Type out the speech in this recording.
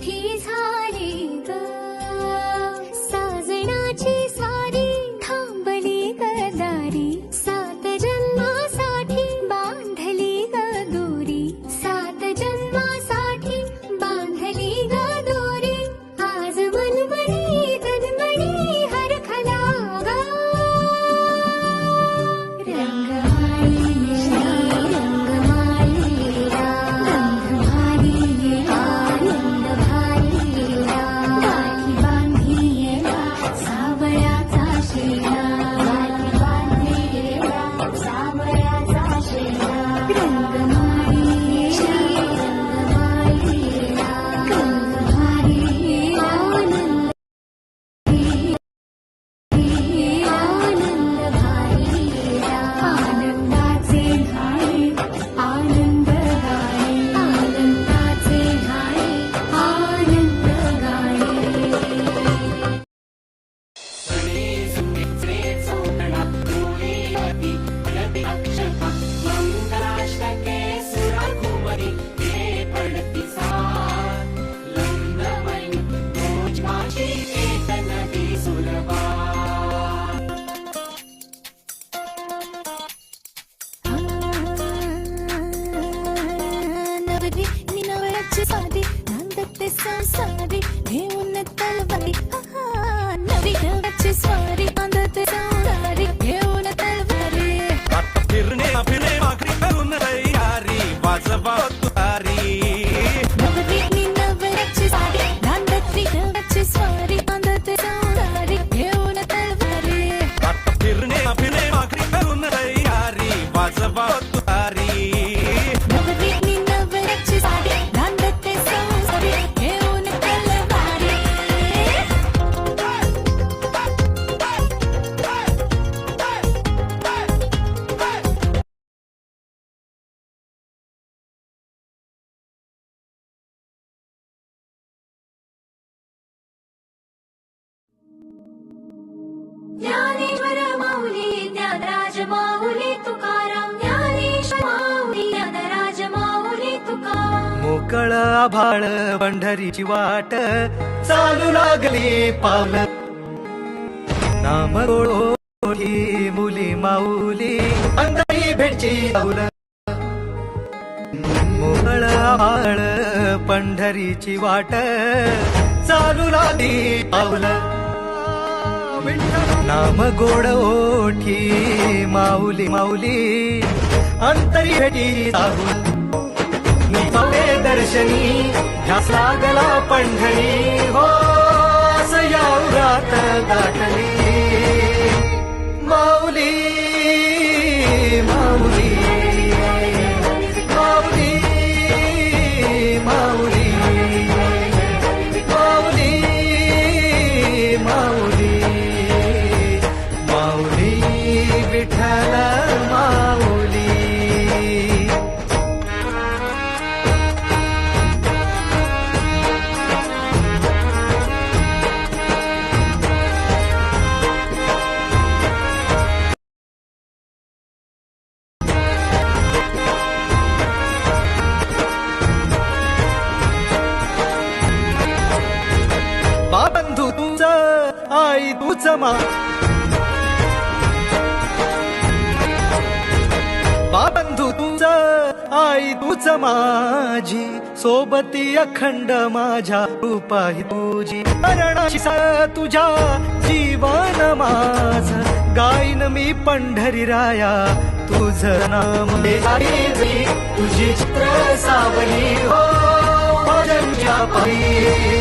मोठी झाली ग साजणाची स्वारी थांबली गदारी 7 जन्मासाठी बांधली ग दोरी 7 जन्मासाठी बांधली ग दोरी आज मनमणी तनमणी हरखला ग रंगमाळी संसारी घेऊन तलवारी नवी देवाची स्वारी बांधते संसारी घेऊन तलवारी आता फिरणे मागणी करून तयारी वाजवा तुतारी नवरी नवऱ्याची साडी बांधते देवाची स्वारी बांधते संसारी घेऊन तलवारी आता फिरणे मागणी करून तयारी वाजवा तुतारी नवरी नवऱ्याची साडी बांधते संसारी घेऊन तलवारी ज्ञानेश्वर माऊली ज्ञानराज माऊली तुकाराम ज्ञानेश्वर माऊली ज्ञानराज माऊली तुकाराम मोकळ आभाळ पंढरीची वाट चालू लागली पावल नाम ओळखी मुली माऊली अंधाई भेटची पाऊल मोकळ आभाळ पंढरीची वाट चालू लागली पावल नाम गोड ओठी माऊली माऊली अंतरी भेटी साहूल निपावे दर्शनी ध्यास लागला पंढरी हो सयावरात दाटली माऊली माऊली माऊली माऊली माऊली माऊली माऊली विठ्ठल माऊली बंधू तुझं आई तुझं बंधू तुझं आई तुझं माझी सोबती अखंड माझ्या रूपाही तुझी करणाची तुझ्या जीवन माझ गाईन मी पंढरी राया तुझं नाम तुझी चित्र सावली हो भजन पायी